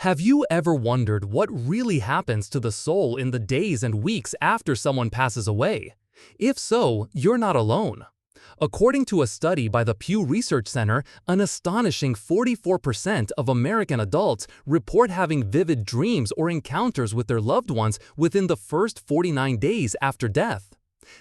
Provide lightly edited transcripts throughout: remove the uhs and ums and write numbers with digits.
Have you ever wondered what really happens to the soul in the days and weeks after someone passes away? If so, you're not alone. According to a study by the Pew Research Center, an astonishing 44% of American adults report having vivid dreams or encounters with their loved ones within the first 49 days after death.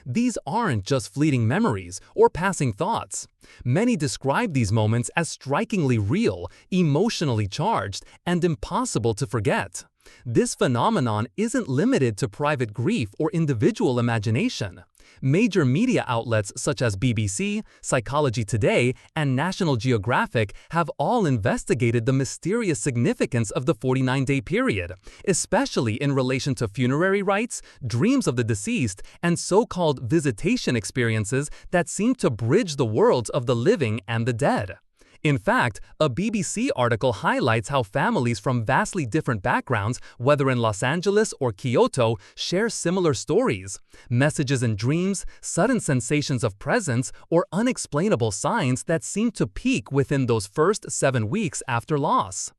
These aren't just fleeting memories or passing thoughts. Many describe these moments as strikingly real, emotionally charged, and impossible to forget. This phenomenon isn't limited to private grief or individual imagination. Major media outlets such as BBC, Psychology Today, and National Geographic have all investigated the mysterious significance of the 49-day period, especially in relation to funerary rites, dreams of the deceased, and so-called visitation experiences that seem to bridge the worlds of the living and the dead. In fact, a BBC article highlights how families from vastly different backgrounds, whether in Los Angeles or Kyoto, share similar stories. Messages in dreams, sudden sensations of presence, or unexplainable signs that seem to peak within those first 7 weeks after loss.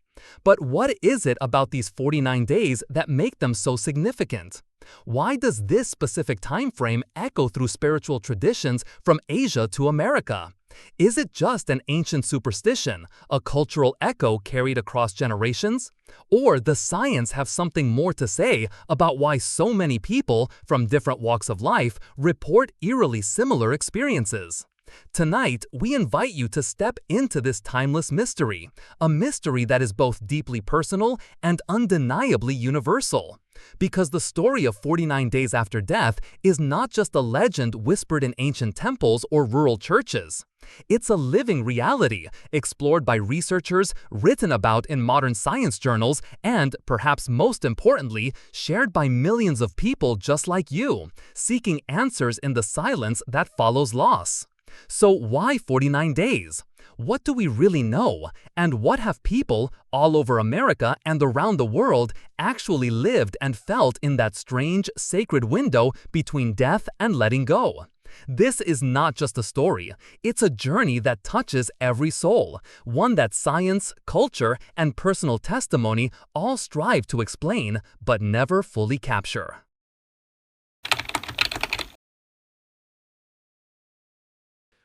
But what is it about these 49 days that make them so significant? Why does this specific time frame echo through spiritual traditions from Asia to America? Is it just an ancient superstition, a cultural echo carried across generations? Or does science have something more to say about why so many people from different walks of life report eerily similar experiences? Tonight, we invite you to step into this timeless mystery, a mystery that is both deeply personal and undeniably universal. Because the story of 49 days after death is not just a legend whispered in ancient temples or rural churches. It's a living reality, explored by researchers, written about in modern science journals, and, perhaps most importantly, shared by millions of people just like you, seeking answers in the silence that follows loss. So why 49 days? What do we really know? And what have people all over America and around the world actually lived and felt in that strange, sacred window between death and letting go? This is not just a story, it's a journey that touches every soul, one that science, culture, and personal testimony all strive to explain but never fully capture.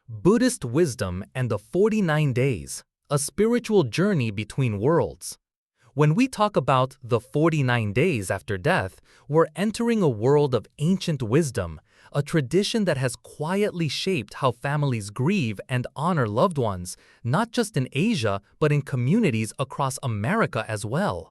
Buddhist wisdom and the 49 days, a spiritual journey between worlds. When we talk about the 49 days after death, we're entering a world of ancient wisdom, a tradition that has quietly shaped how families grieve and honor loved ones, not just in Asia, but in communities across America as well.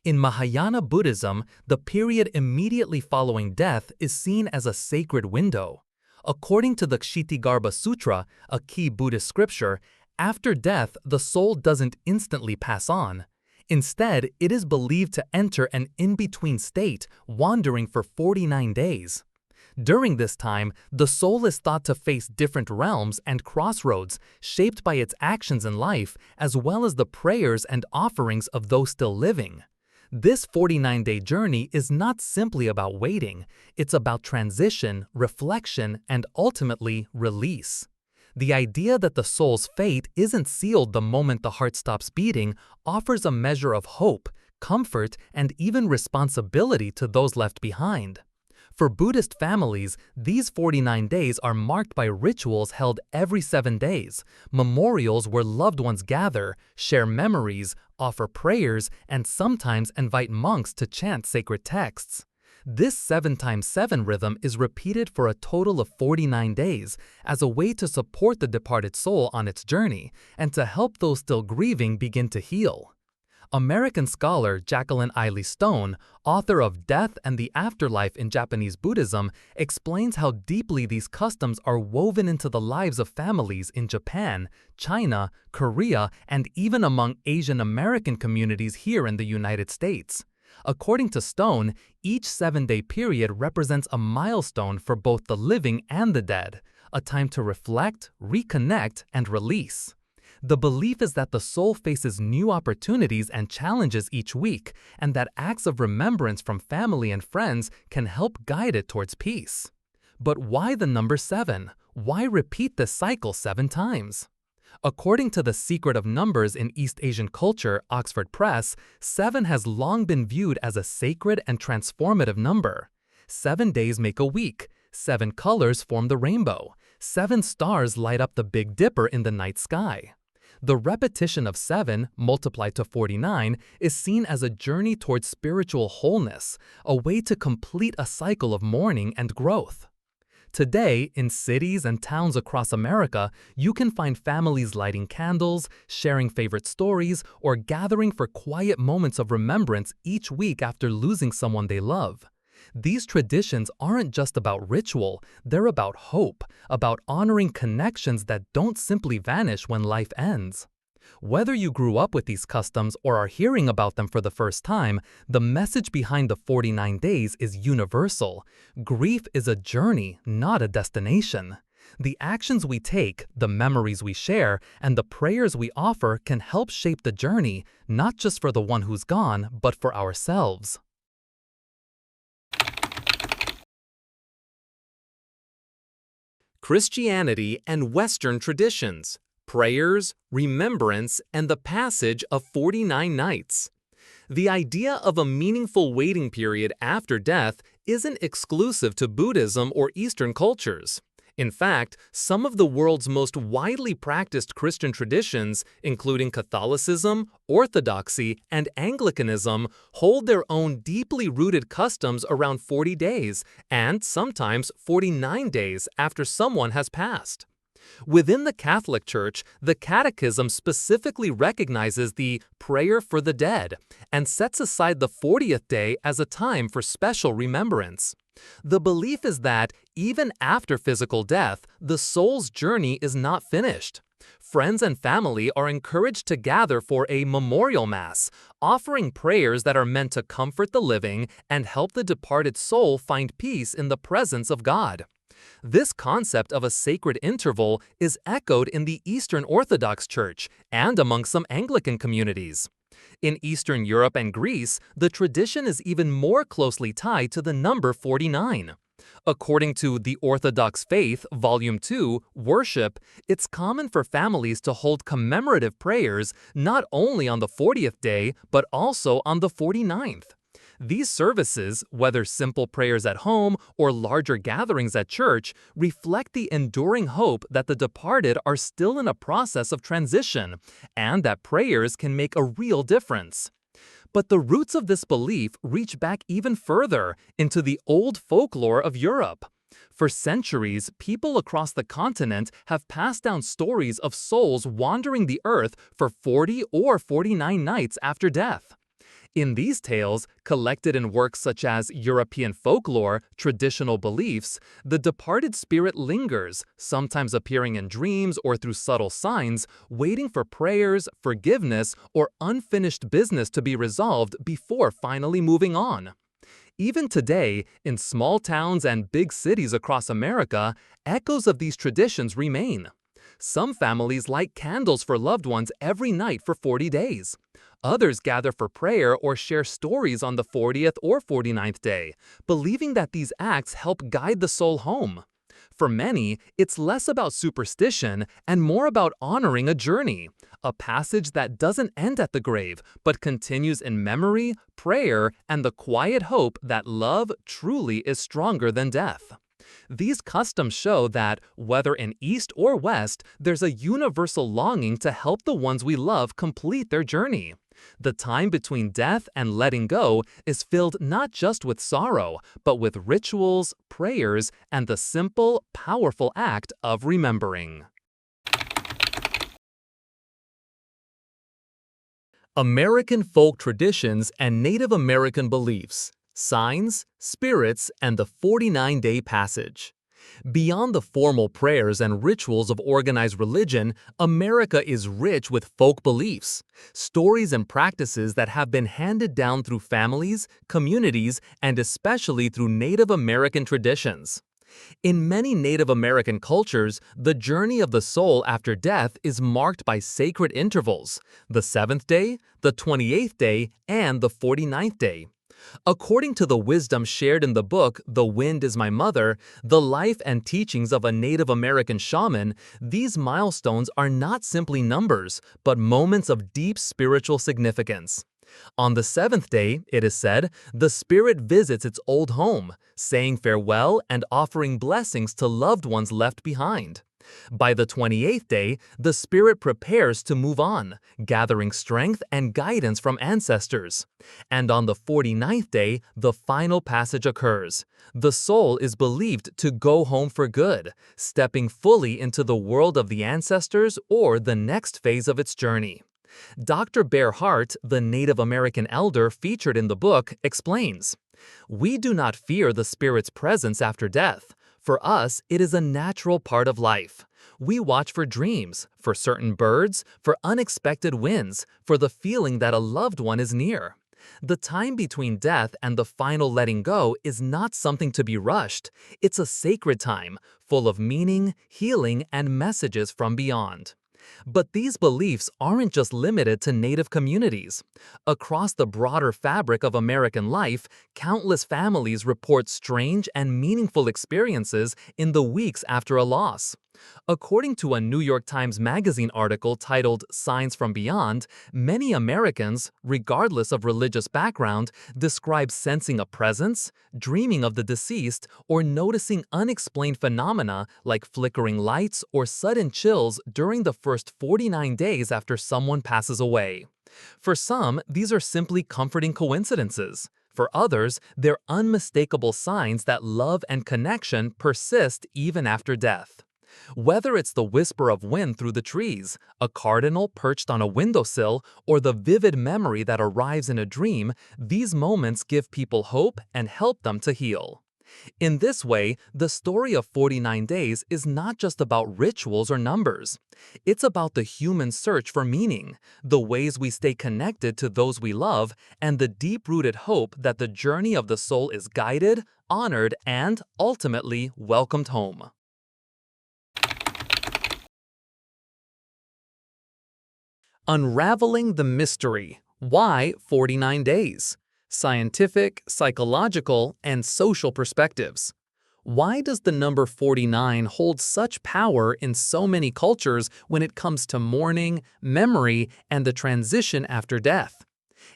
In Mahayana Buddhism, the period immediately following death is seen as a sacred window. According to the Kshitigarbha Sutra, a key Buddhist scripture, after death the soul doesn't instantly pass on. Instead, it is believed to enter an in-between state, wandering for 49 days. During this time, the soul is thought to face different realms and crossroads, shaped by its actions in life, as well as the prayers and offerings of those still living. This 49-day journey is not simply about waiting, it's about transition, reflection, and ultimately release. The idea that the soul's fate isn't sealed the moment the heart stops beating offers a measure of hope, comfort, and even responsibility to those left behind. For Buddhist families, these 49 days are marked by rituals held every 7 days, memorials where loved ones gather, share memories, offer prayers, and sometimes invite monks to chant sacred texts. This 7x7 rhythm is repeated for a total of 49 days as a way to support the departed soul on its journey and to help those still grieving begin to heal. American scholar Jacqueline Eiley Stone, author of Death and the Afterlife in Japanese Buddhism, explains how deeply these customs are woven into the lives of families in Japan, China, Korea, and even among Asian American communities here in the United States. According to Stone, each 7-day period represents a milestone for both the living and the dead, a time to reflect, reconnect, and release. The belief is that the soul faces new opportunities and challenges each week, and that acts of remembrance from family and friends can help guide it towards peace. But why the number 7? Why repeat this cycle 7 times? According to The Secret of Numbers in East Asian Culture, Oxford Press, 7 has long been viewed as a sacred and transformative number. 7 days make a week. 7 colors form the rainbow. 7 stars light up the Big Dipper in the night sky. The repetition of 7, multiplied to 49, is seen as a journey towards spiritual wholeness, a way to complete a cycle of mourning and growth. Today, in cities and towns across America, you can find families lighting candles, sharing favorite stories, or gathering for quiet moments of remembrance each week after losing someone they love. These traditions aren't just about ritual, they're about hope, about honoring connections that don't simply vanish when life ends. Whether you grew up with these customs or are hearing about them for the first time, the message behind the 49 days is universal. Grief is a journey, not a destination. The actions we take, the memories we share, and the prayers we offer can help shape the journey, not just for the one who's gone, but for ourselves. Christianity and Western traditions. Prayers, remembrance, and the passage of 49 nights. The idea of a meaningful waiting period after death isn't exclusive to Buddhism or Eastern cultures. In fact, some of the world's most widely practiced Christian traditions, including Catholicism, Orthodoxy, and Anglicanism, hold their own deeply rooted customs around 40 days, and sometimes 49 days after someone has passed. Within the Catholic Church, the Catechism specifically recognizes the prayer for the dead and sets aside the 40th day as a time for special remembrance. The belief is that, even after physical death, the soul's journey is not finished. Friends and family are encouraged to gather for a memorial mass, offering prayers that are meant to comfort the living and help the departed soul find peace in the presence of God. This concept of a sacred interval is echoed in the Eastern Orthodox Church and among some Anglican communities. In Eastern Europe and Greece, the tradition is even more closely tied to the number 49. According to The Orthodox Faith, Volume 2, Worship, it's common for families to hold commemorative prayers not only on the 40th day, but also on the 49th. These services, whether simple prayers at home or larger gatherings at church, reflect the enduring hope that the departed are still in a process of transition and that prayers can make a real difference. But the roots of this belief reach back even further into the old folklore of Europe. For centuries, people across the continent have passed down stories of souls wandering the earth for 40 or 49 nights after death. In these tales, collected in works such as European folklore, traditional beliefs, the departed spirit lingers, sometimes appearing in dreams or through subtle signs, waiting for prayers, forgiveness, or unfinished business to be resolved before finally moving on. Even today, in small towns and big cities across America, echoes of these traditions remain. Some families light candles for loved ones every night for 40 days. Others gather for prayer or share stories on the 40th or 49th day, believing that these acts help guide the soul home. For many, it's less about superstition and more about honoring a journey, a passage that doesn't end at the grave, but continues in memory, prayer, and the quiet hope that love truly is stronger than death. These customs show that, whether in East or West, there's a universal longing to help the ones we love complete their journey. The time between death and letting go is filled not just with sorrow, but with rituals, prayers, and the simple, powerful act of remembering. American folk traditions and Native American beliefs. Signs, spirits, and the 49-day passage. Beyond the formal prayers and rituals of organized religion, America is rich with folk beliefs, stories and practices that have been handed down through families, communities, and especially through Native American traditions. In many Native American cultures, the journey of the soul after death is marked by sacred intervals, the 7th day, the 28th day, and the 49th day. According to the wisdom shared in the book The Wind is My Mother, the life and teachings of a Native American shaman, these milestones are not simply numbers, but moments of deep spiritual significance. On the seventh day, it is said, the spirit visits its old home, saying farewell and offering blessings to loved ones left behind. By the 28th day, the spirit prepares to move on, gathering strength and guidance from ancestors. And on the 49th day, the final passage occurs. The soul is believed to go home for good, stepping fully into the world of the ancestors or the next phase of its journey. Dr. Bear Hart, the Native American elder featured in the book, explains, "We do not fear the spirit's presence after death. For us, it is a natural part of life. We watch for dreams, for certain birds, for unexpected winds, for the feeling that a loved one is near. The time between death and the final letting go is not something to be rushed. It's a sacred time, full of meaning, healing, and messages from beyond." But these beliefs aren't just limited to Native communities. Across the broader fabric of American life, countless families report strange and meaningful experiences in the weeks after a loss. According to a New York Times Magazine article titled Signs from Beyond, many Americans, regardless of religious background, describe sensing a presence, dreaming of the deceased, or noticing unexplained phenomena like flickering lights or sudden chills during the first 49 days after someone passes away. For some, these are simply comforting coincidences. For others, they're unmistakable signs that love and connection persist even after death. Whether it's the whisper of wind through the trees, a cardinal perched on a windowsill, or the vivid memory that arrives in a dream, these moments give people hope and help them to heal. In this way, the story of 49 days is not just about rituals or numbers. It's about the human search for meaning, the ways we stay connected to those we love, and the deep-rooted hope that the journey of the soul is guided, honored, and, ultimately, welcomed home. Unraveling the mystery. Why 49 days? Scientific, psychological, and social perspectives. Why does the number 49 hold such power in so many cultures when it comes to mourning, memory, and the transition after death?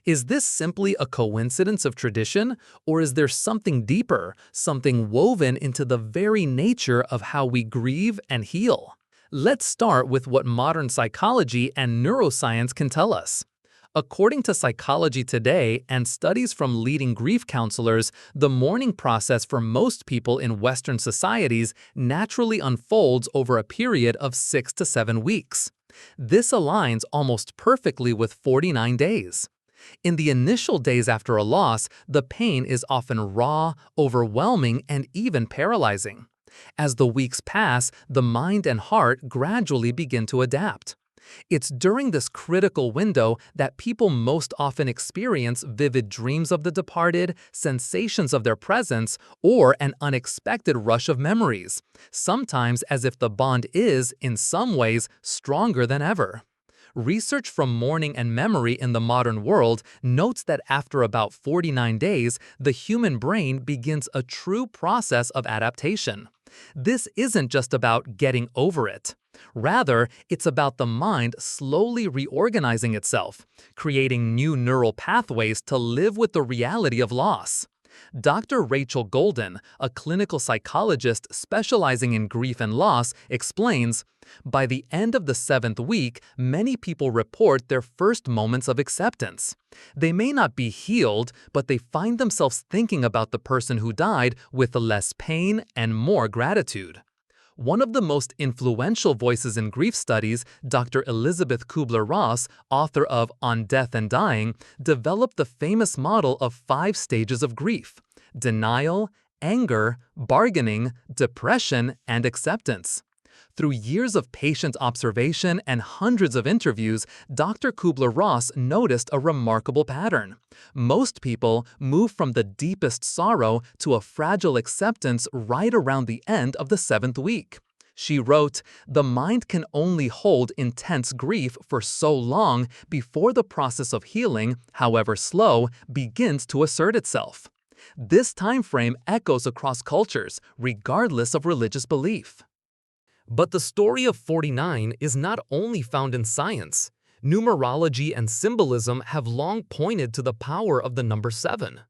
Is this simply a coincidence of tradition, or is there something deeper, something woven into the very nature of how we grieve and heal? Let's start with what modern psychology and neuroscience can tell us. According to Psychology Today and studies from leading grief counselors, the mourning process for most people in Western societies naturally unfolds over a period of 6 to 7 weeks. This aligns almost perfectly with 49 days. In the initial days after a loss, the pain is often raw, overwhelming, and even paralyzing. As the weeks pass, the mind and heart gradually begin to adapt. It's during this critical window that people most often experience vivid dreams of the departed, sensations of their presence, or an unexpected rush of memories, sometimes as if the bond is, in some ways, stronger than ever. Research from mourning and memory in the modern world notes that after about 49 days, the human brain begins a true process of adaptation. This isn't just about getting over it. Rather, it's about the mind slowly reorganizing itself, creating new neural pathways to live with the reality of loss. Dr. Rachel Golden, a clinical psychologist specializing in grief and loss, explains, "By the end of the 7th week, many people report their first moments of acceptance. They may not be healed, but they find themselves thinking about the person who died with less pain and more gratitude." One of the most influential voices in grief studies, Dr. Elizabeth Kubler-Ross, author of On Death and Dying, developed the famous model of 5 stages of grief: denial, anger, bargaining, depression, and acceptance. Through years of patient observation and hundreds of interviews, Dr. Kubler-Ross noticed a remarkable pattern. Most people move from the deepest sorrow to a fragile acceptance right around the end of the 7th week. She wrote, "The mind can only hold intense grief for so long before the process of healing, however slow, begins to assert itself." This time frame echoes across cultures, regardless of religious belief. But the story of 49 is not only found in science. Numerology and symbolism have long pointed to the power of the number 7.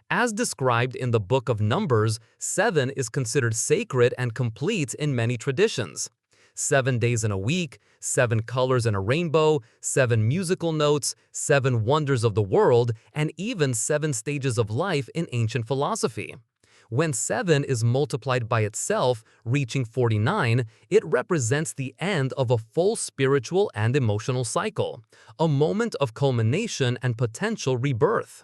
As described in the Book of Numbers, 7 is considered sacred and complete in many traditions. 7 days in a week, 7 colors in a rainbow, 7 musical notes, 7 wonders of the world, and even 7 stages of life in ancient philosophy. When 7 is multiplied by itself, reaching 49, it represents the end of a full spiritual and emotional cycle, a moment of culmination and potential rebirth.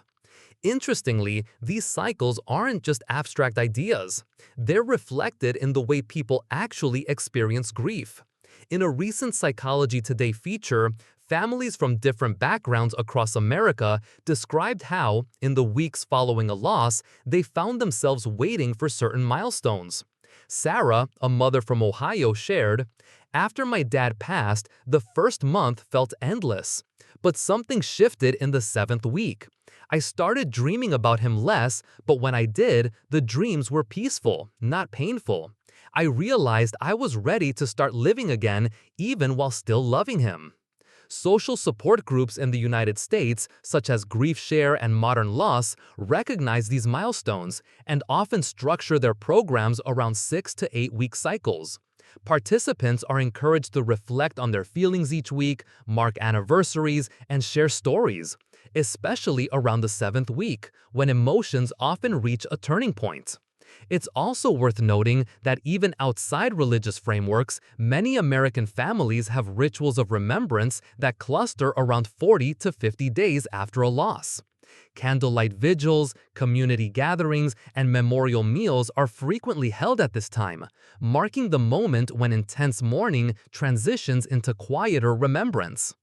Interestingly, these cycles aren't just abstract ideas. They're reflected in the way people actually experience grief. In a recent Psychology Today feature, families from different backgrounds across America described how, in the weeks following a loss, they found themselves waiting for certain milestones. Sarah, a mother from Ohio, shared, "After my dad passed, the first month felt endless. But something shifted in the 7th week. I started dreaming about him less, but when I did, the dreams were peaceful, not painful. I realized I was ready to start living again, even while still loving him." Social support groups in the United States, such as Grief Share and Modern Loss, recognize these milestones and often structure their programs around 6 to 8 week cycles. Participants are encouraged to reflect on their feelings each week, mark anniversaries, and share stories, especially around the 7th week, when emotions often reach a turning point. It's also worth noting that even outside religious frameworks, many American families have rituals of remembrance that cluster around 40 to 50 days after a loss. Candlelight vigils, community gatherings, and memorial meals are frequently held at this time, marking the moment when intense mourning transitions into quieter remembrance.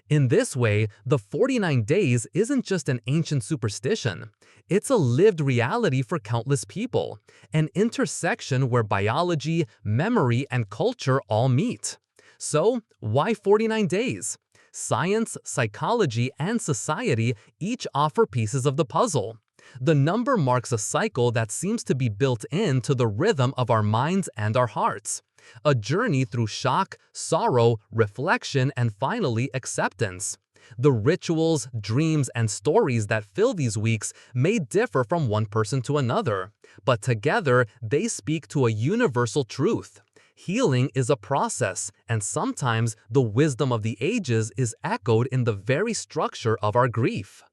In this way, the 49 days isn't just an ancient superstition. It's a lived reality for countless people, an intersection where biology, memory, and culture all meet. So, why 49 days? Science, psychology, and society each offer pieces of the puzzle. The number marks a cycle that seems to be built into the rhythm of our minds and our hearts. A journey through shock, sorrow, reflection, and finally acceptance. The rituals, dreams, and stories that fill these weeks may differ from one person to another, but together they speak to a universal truth. Healing is a process, and sometimes the wisdom of the ages is echoed in the very structure of our grief.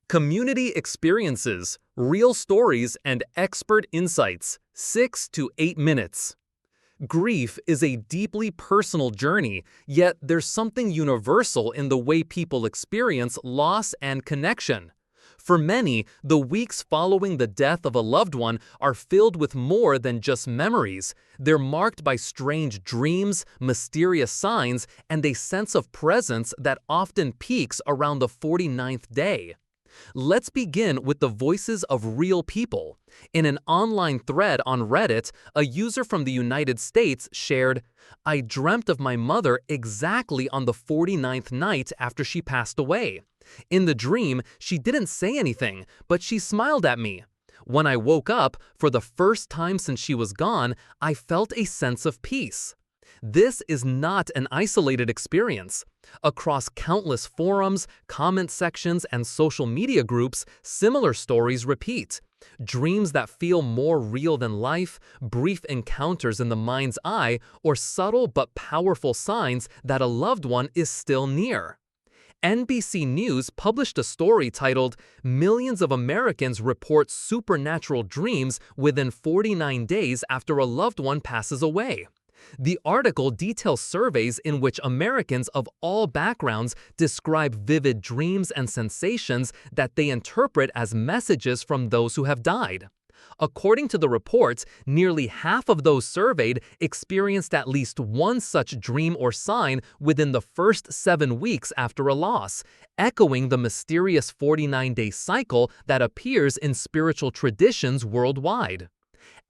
Community experiences, real stories, and expert insights, 6 to 8 minutes. Grief is a deeply personal journey, yet there's something universal in the way people experience loss and connection. For many, the weeks following the death of a loved one are filled with more than just memories. They're marked by strange dreams, mysterious signs, and a sense of presence that often peaks around the 49th day. Let's begin with the voices of real people. In an online thread on Reddit, a user from the United States shared, "I dreamt of my mother exactly on the 49th night after she passed away. In the dream, she didn't say anything, but she smiled at me. When I woke up, for the first time since she was gone, I felt a sense of peace." This is not an isolated experience. Across countless forums, comment sections, and social media groups, similar stories repeat. Dreams that feel more real than life, brief encounters in the mind's eye, or subtle but powerful signs that a loved one is still near. NBC News published a story titled, "Millions of Americans Report Supernatural Dreams Within 49 Days After a Loved One Passes Away." The article details surveys in which Americans of all backgrounds describe vivid dreams and sensations that they interpret as messages from those who have died. According to the reports, nearly half of those surveyed experienced at least one such dream or sign within the first 7 weeks after a loss, echoing the mysterious 49-day cycle that appears in spiritual traditions worldwide.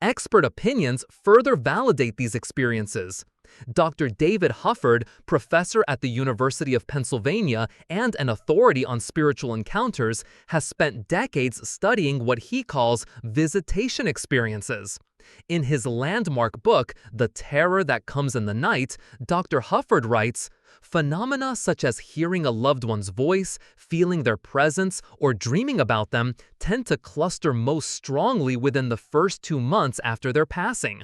Expert opinions further validate these experiences. Dr. David Hufford, professor at the University of Pennsylvania and an authority on spiritual encounters, has spent decades studying what he calls visitation experiences. In his landmark book, The Terror That Comes in the Night, Dr. Hufford writes, "Phenomena such as hearing a loved one's voice, feeling their presence, or dreaming about them tend to cluster most strongly within the first 2 months after their passing."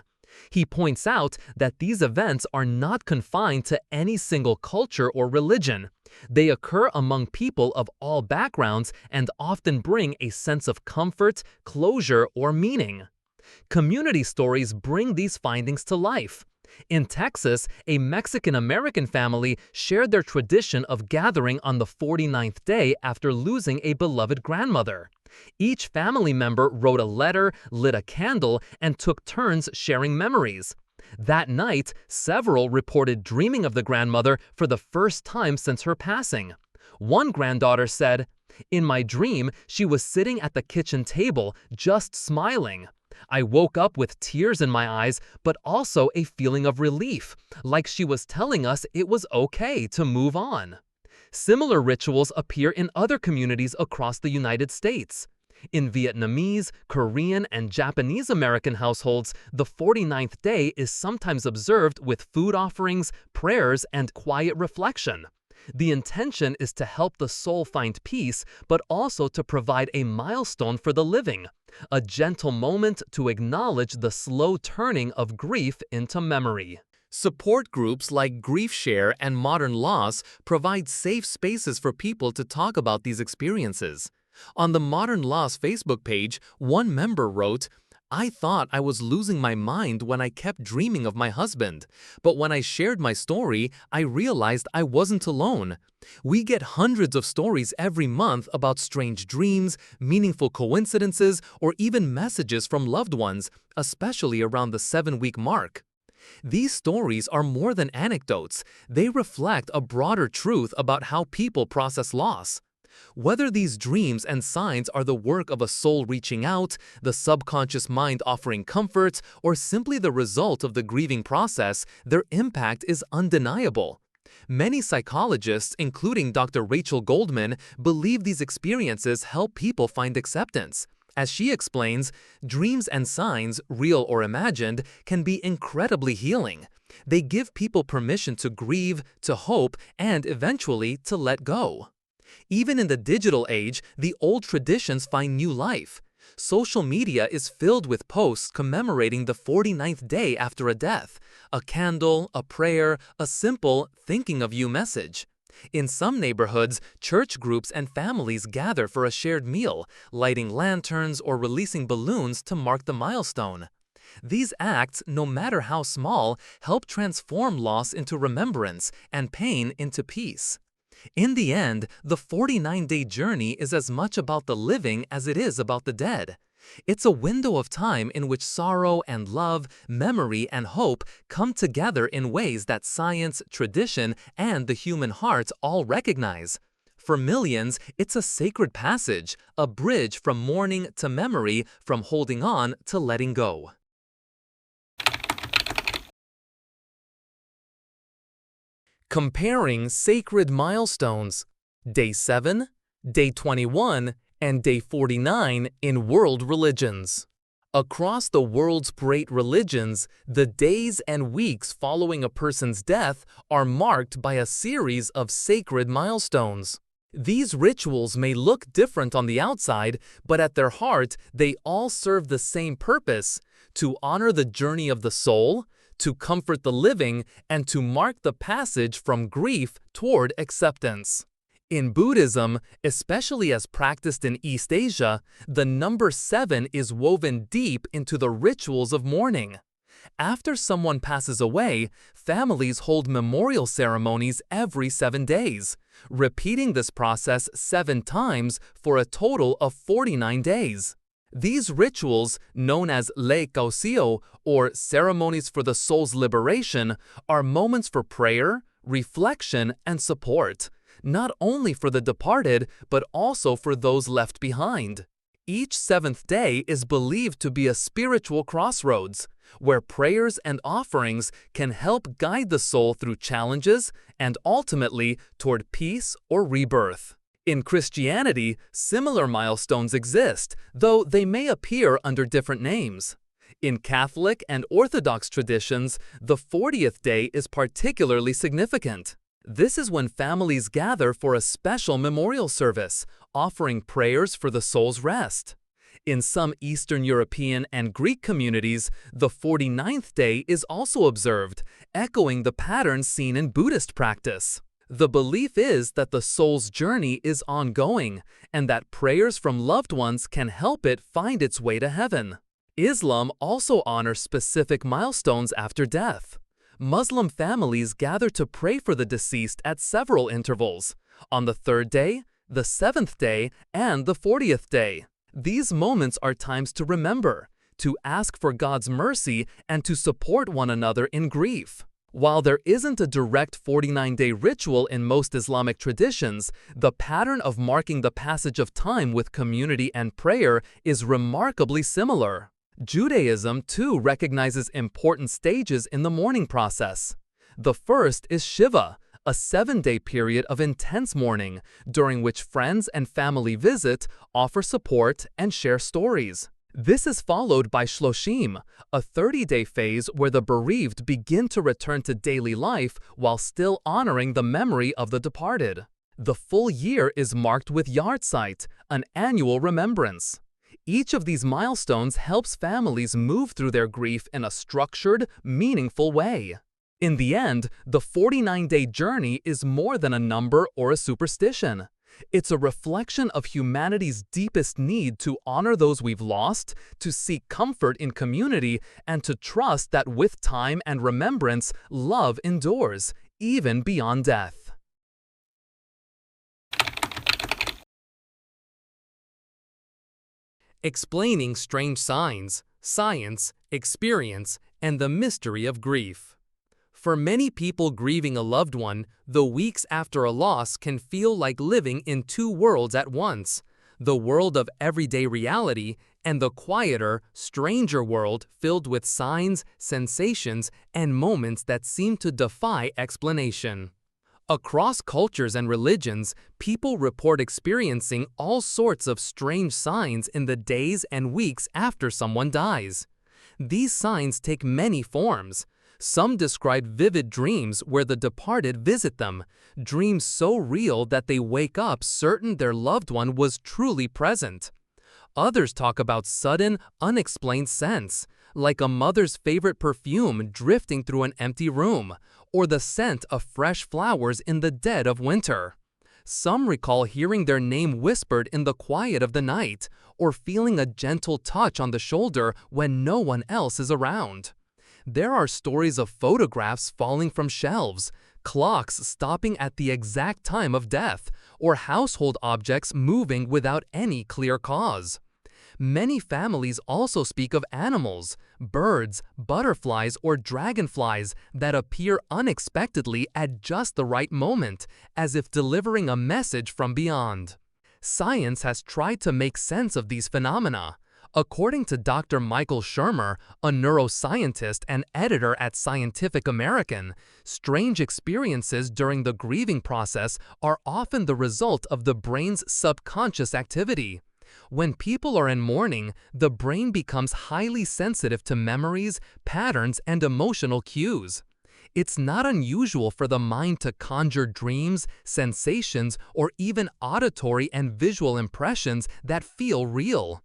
He points out that these events are not confined to any single culture or religion. They occur among people of all backgrounds and often bring a sense of comfort, closure, or meaning. Community stories bring these findings to life. In Texas, a Mexican-American family shared their tradition of gathering on the 49th day after losing a beloved grandmother. Each family member wrote a letter, lit a candle, and took turns sharing memories. That night, several reported dreaming of the grandmother for the first time since her passing. One granddaughter said, "In my dream, she was sitting at the kitchen table, just smiling. I woke up with tears in my eyes, but also a feeling of relief, like she was telling us it was okay to move on." Similar rituals appear in other communities across the United States. In Vietnamese, Korean, and Japanese American households, the 49th day is sometimes observed with food offerings, prayers, and quiet reflection. The intention is to help the soul find peace, but also to provide a milestone for the living, a gentle moment to acknowledge the slow turning of grief into memory. Support groups like Grief Share and Modern Loss provide safe spaces for people to talk about these experiences. On the Modern Loss Facebook page, one member wrote, "I thought I was losing my mind when I kept dreaming of my husband, but when I shared my story, I realized I wasn't alone. We get hundreds of stories every month about strange dreams, meaningful coincidences, or even messages from loved ones, especially around the 7-week mark." These stories are more than anecdotes. They reflect a broader truth about how people process loss. Whether these dreams and signs are the work of a soul reaching out, the subconscious mind offering comfort, or simply the result of the grieving process, their impact is undeniable. Many psychologists, including Dr. Rachel Goldman, believe these experiences help people find acceptance. As she explains, dreams and signs, real or imagined, can be incredibly healing. They give people permission to grieve, to hope, and eventually to let go. Even in the digital age, the old traditions find new life. Social media is filled with posts commemorating the 49th day after a death, a candle, a prayer, a simple "thinking of you" message. In some neighborhoods, church groups and families gather for a shared meal, lighting lanterns or releasing balloons to mark the milestone. These acts, no matter how small, help transform loss into remembrance and pain into peace. In the end, the 49-day journey is as much about the living as it is about the dead. It's a window of time in which sorrow and love, memory and hope come together in ways that science, tradition, and the human heart all recognize. For millions, it's a sacred passage, a bridge from mourning to memory, from holding on to letting go. Comparing sacred milestones. Day 7, Day 21, and Day 49 in world religions. Across the world's great religions, the days and weeks following a person's death are marked by a series of sacred milestones. These rituals may look different on the outside, but at their heart, they all serve the same purpose: to honor the journey of the soul, to comfort the living, and to mark the passage from grief toward acceptance. In Buddhism, especially as practiced in East Asia, the number 7 is woven deep into the rituals of mourning. After someone passes away, families hold memorial ceremonies every 7 days, repeating this process 7 times for a total of 49 days. These rituals, known as lei kaucio, or ceremonies for the soul's liberation, are moments for prayer, reflection, and support, not only for the departed, but also for those left behind. Each seventh day is believed to be a spiritual crossroads, where prayers and offerings can help guide the soul through challenges and ultimately toward peace or rebirth. In Christianity, similar milestones exist, though they may appear under different names. In Catholic and Orthodox traditions, the 40th day is particularly significant. This is when families gather for a special memorial service, offering prayers for the soul's rest. In some Eastern European and Greek communities, the 49th day is also observed, echoing the pattern seen in Buddhist practice. The belief is that the soul's journey is ongoing, and that prayers from loved ones can help it find its way to heaven. Islam also honors specific milestones after death. Muslim families gather to pray for the deceased at several intervals, on the 3rd day, the 7th day, and the 40th day. These moments are times to remember, to ask for God's mercy, and to support one another in grief. While there isn't a direct 49-day ritual in most Islamic traditions, the pattern of marking the passage of time with community and prayer is remarkably similar. Judaism, too, recognizes important stages in the mourning process. The first is Shiva, a 7-day period of intense mourning, during which friends and family visit, offer support, and share stories. This is followed by Shloshim, a 30-day phase where the bereaved begin to return to daily life while still honoring the memory of the departed. The full year is marked with Yahrzeit, an annual remembrance. Each of these milestones helps families move through their grief in a structured, meaningful way. In the end, the 49-day journey is more than a number or a superstition. It's a reflection of humanity's deepest need to honor those we've lost, to seek comfort in community, and to trust that with time and remembrance, love endures, even beyond death. Explaining strange signs, science, experience, and the mystery of grief. For many people grieving a loved one, the weeks after a loss can feel like living in two worlds at once: the world of everyday reality and the quieter, stranger world filled with signs, sensations, and moments that seem to defy explanation. Across cultures and religions, people report experiencing all sorts of strange signs in the days and weeks after someone dies. These signs take many forms. Some describe vivid dreams where the departed visit them, dreams so real that they wake up certain their loved one was truly present. Others talk about sudden, unexplained scents, like a mother's favorite perfume drifting through an empty room, or the scent of fresh flowers in the dead of winter. Some recall hearing their name whispered in the quiet of the night, or feeling a gentle touch on the shoulder when no one else is around. There are stories of photographs falling from shelves, clocks stopping at the exact time of death, or household objects moving without any clear cause. Many families also speak of animals, birds, butterflies, or dragonflies that appear unexpectedly at just the right moment, as if delivering a message from beyond. Science has tried to make sense of these phenomena. According to Dr. Michael Shermer, a neuroscientist and editor at Scientific American, strange experiences during the grieving process are often the result of the brain's subconscious activity. When people are in mourning, the brain becomes highly sensitive to memories, patterns, and emotional cues. It's not unusual for the mind to conjure dreams, sensations, or even auditory and visual impressions that feel real.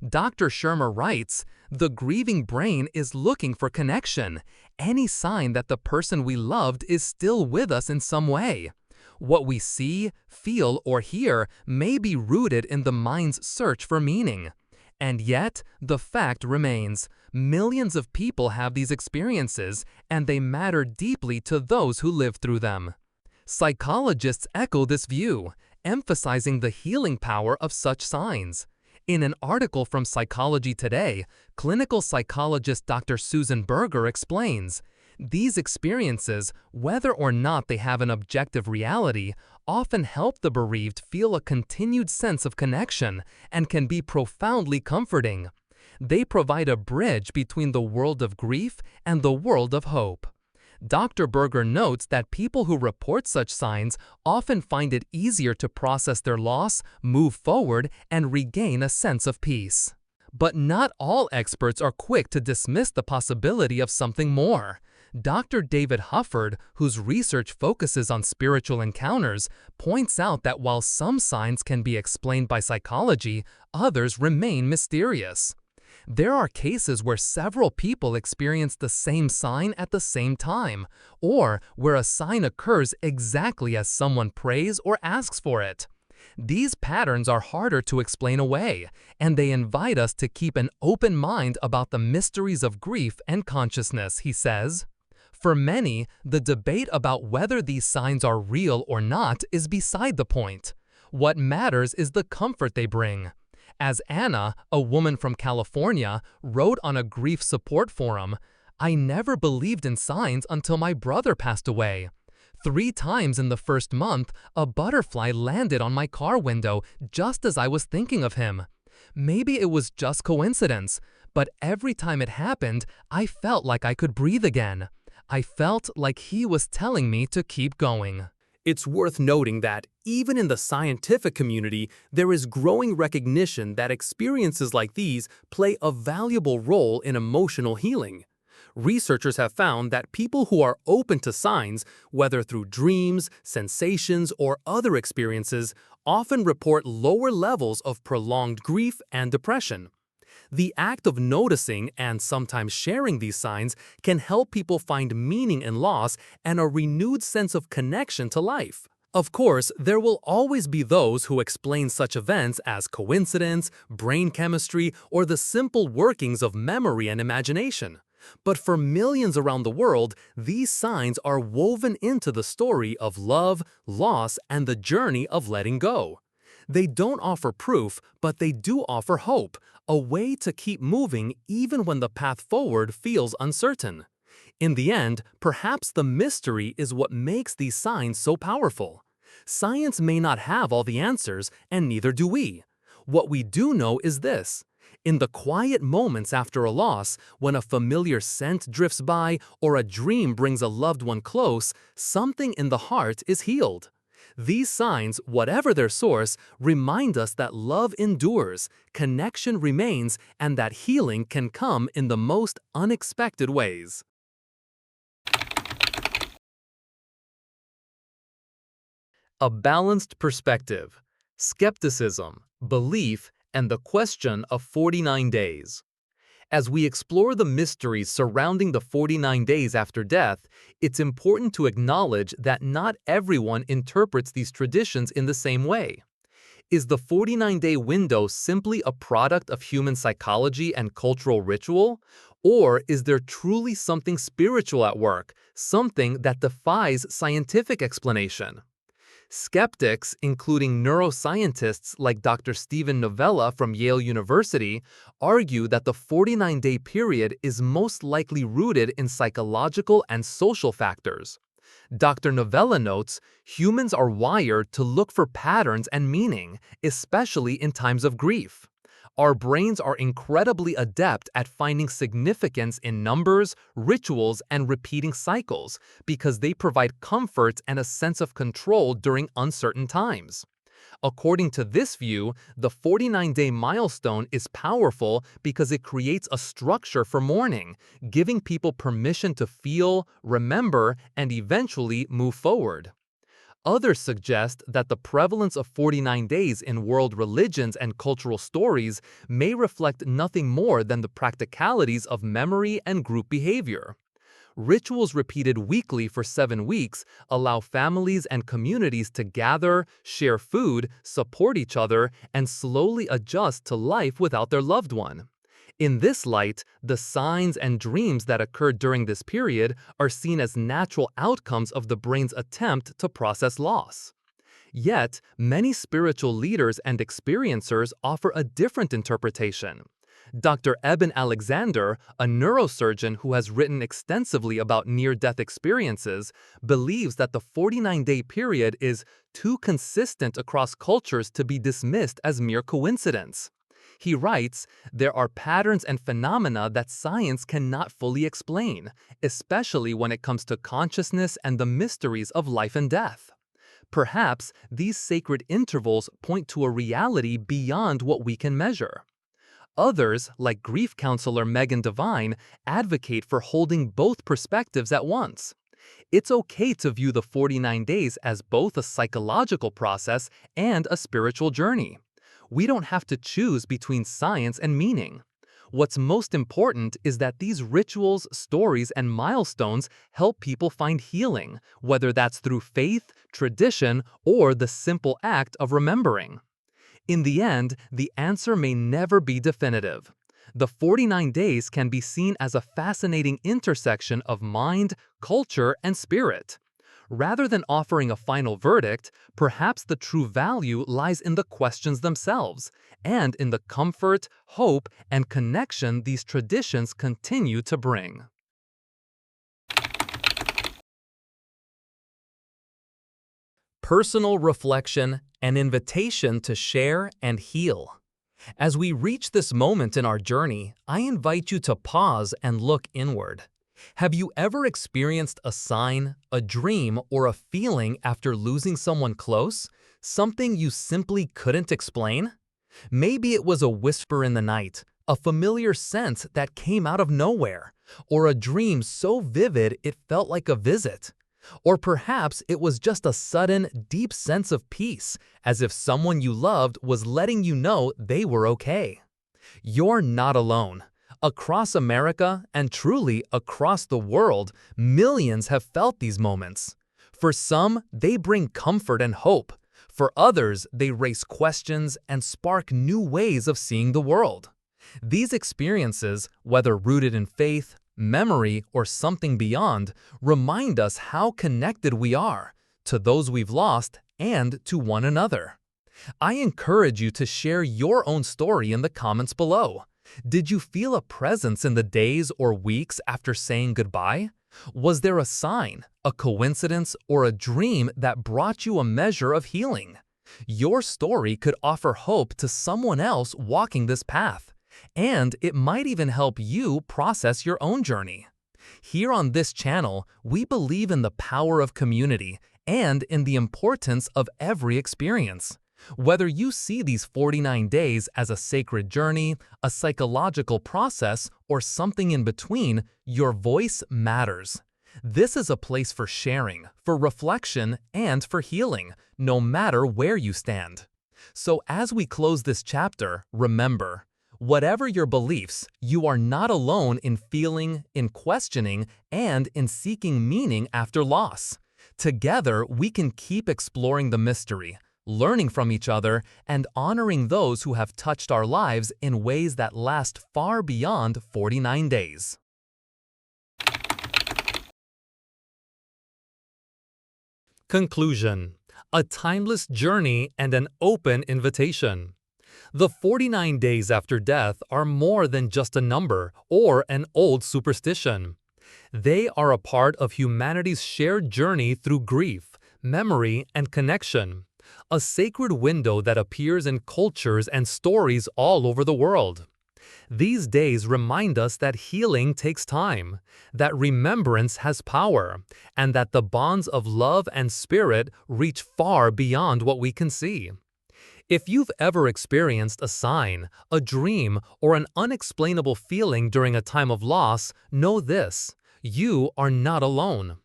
Dr. Shermer writes, "The grieving brain is looking for connection, any sign that the person we loved is still with us in some way. What we see, feel, or hear may be rooted in the mind's search for meaning. And yet, the fact remains, millions of people have these experiences, and they matter deeply to those who live through them." Psychologists echo this view, emphasizing the healing power of such signs. In an article from Psychology Today, clinical psychologist Dr. Susan Berger explains, these experiences, whether or not they have an objective reality, often help the bereaved feel a continued sense of connection and can be profoundly comforting. They provide a bridge between the world of grief and the world of hope. Dr. Berger notes that people who report such signs often find it easier to process their loss, move forward, and regain a sense of peace. But not all experts are quick to dismiss the possibility of something more. Dr. David Hufford, whose research focuses on spiritual encounters, points out that while some signs can be explained by psychology, others remain mysterious. There are cases where several people experience the same sign at the same time, or where a sign occurs exactly as someone prays or asks for it. These patterns are harder to explain away, and they invite us to keep an open mind about the mysteries of grief and consciousness, he says. For many, the debate about whether these signs are real or not is beside the point. What matters is the comfort they bring. As Anna, a woman from California, wrote on a grief support forum, "I never believed in signs until my brother passed away. 3 times in the first month, a butterfly landed on my car window just as I was thinking of him. Maybe it was just coincidence, but every time it happened, I felt like I could breathe again. I felt like he was telling me to keep going." It's worth noting that, even in the scientific community, there is growing recognition that experiences like these play a valuable role in emotional healing. Researchers have found that people who are open to signs, whether through dreams, sensations, or other experiences, often report lower levels of prolonged grief and depression. The act of noticing and sometimes sharing these signs can help people find meaning in loss and a renewed sense of connection to life. Of course, there will always be those who explain such events as coincidence, brain chemistry, or the simple workings of memory and imagination. But for millions around the world, these signs are woven into the story of love, loss, and the journey of letting go. They don't offer proof, but they do offer hope, a way to keep moving even when the path forward feels uncertain. In the end, perhaps the mystery is what makes these signs so powerful. Science may not have all the answers, and neither do we. What we do know is this: in the quiet moments after a loss, when a familiar scent drifts by or a dream brings a loved one close, something in the heart is healed. These signs, whatever their source, remind us that love endures, connection remains, and that healing can come in the most unexpected ways. A balanced perspective, skepticism, belief, and the question of 49 days. As we explore the mysteries surrounding the 49 days after death, it's important to acknowledge that not everyone interprets these traditions in the same way. Is the 49-day window simply a product of human psychology and cultural ritual? Or is there truly something spiritual at work, something that defies scientific explanation? Skeptics, including neuroscientists like Dr. Steven Novella from Yale University, argue that the 49-day period is most likely rooted in psychological and social factors. Dr. Novella notes, humans are wired to look for patterns and meaning, especially in times of grief. Our brains are incredibly adept at finding significance in numbers, rituals, and repeating cycles because they provide comfort and a sense of control during uncertain times. According to this view, the 49-day milestone is powerful because it creates a structure for mourning, giving people permission to feel, remember, and eventually move forward. Others suggest that the prevalence of 49 days in world religions and cultural stories may reflect nothing more than the practicalities of memory and group behavior. Rituals repeated weekly for 7 weeks allow families and communities to gather, share food, support each other, and slowly adjust to life without their loved one. In this light, the signs and dreams that occurred during this period are seen as natural outcomes of the brain's attempt to process loss. Yet, many spiritual leaders and experiencers offer a different interpretation. Dr. Eben Alexander, a neurosurgeon who has written extensively about near-death experiences, believes that the 49-day period is too consistent across cultures to be dismissed as mere coincidence. He writes, "There are patterns and phenomena that science cannot fully explain, especially when it comes to consciousness and the mysteries of life and death. Perhaps these sacred intervals point to a reality beyond what we can measure." Others, like grief counselor Megan Devine, advocate for holding both perspectives at once. It's okay to view the 49 days as both a psychological process and a spiritual journey. We don't have to choose between science and meaning. What's most important is that these rituals, stories, and milestones help people find healing, whether that's through faith, tradition, or the simple act of remembering. In the end, the answer may never be definitive. The 49 days can be seen as a fascinating intersection of mind, culture, and spirit. Rather than offering a final verdict, perhaps the true value lies in the questions themselves, and in the comfort, hope, and connection these traditions continue to bring. Personal reflection, an invitation to share and heal. As we reach this moment in our journey, I invite you to pause and look inward. Have you ever experienced a sign, a dream, or a feeling after losing someone close? Something you simply couldn't explain? Maybe it was a whisper in the night, a familiar sense that came out of nowhere, or a dream so vivid it felt like a visit. Or perhaps it was just a sudden, deep sense of peace, as if someone you loved was letting you know they were okay. You're not alone. Across America, and truly across the world, millions have felt these moments. For some, they bring comfort and hope. For others, they raise questions and spark new ways of seeing the world. These experiences, whether rooted in faith, memory, or something beyond, remind us how connected we are to those we've lost and to one another. I encourage you to share your own story in the comments below. Did you feel a presence in the days or weeks after saying goodbye? Was there a sign, a coincidence, or a dream that brought you a measure of healing? Your story could offer hope to someone else walking this path. And it might even help you process your own journey. Here on this channel, we believe in the power of community and in the importance of every experience. Whether you see these 49 days as a sacred journey, a psychological process, or something in between, your voice matters. This is a place for sharing, for reflection, and for healing, no matter where you stand. So as we close this chapter, remember, whatever your beliefs, you are not alone in feeling, in questioning, and in seeking meaning after loss. Together, we can keep exploring the mystery, learning from each other, and honoring those who have touched our lives in ways that last far beyond 49 days. Conclusion: a timeless journey and an open invitation. The 49 days after death are more than just a number or an old superstition. They are a part of humanity's shared journey through grief, memory, and connection, a sacred window that appears in cultures and stories all over the world. These days remind us that healing takes time, that remembrance has power, and that the bonds of love and spirit reach far beyond what we can see. If you've ever experienced a sign, a dream, or an unexplainable feeling during a time of loss, know this: you are not alone.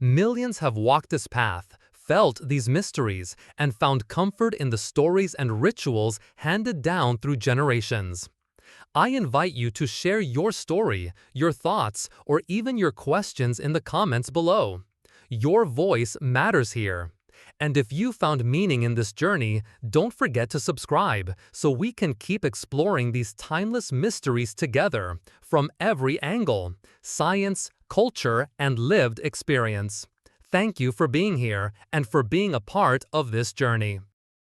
Millions have walked this path, felt these mysteries, and found comfort in the stories and rituals handed down through generations. I invite you to share your story, your thoughts, or even your questions in the comments below. Your voice matters here. And if you found meaning in this journey, don't forget to subscribe so we can keep exploring these timeless mysteries together from every angle: science, culture, and lived experience. Thank you for being here and for being a part of this journey.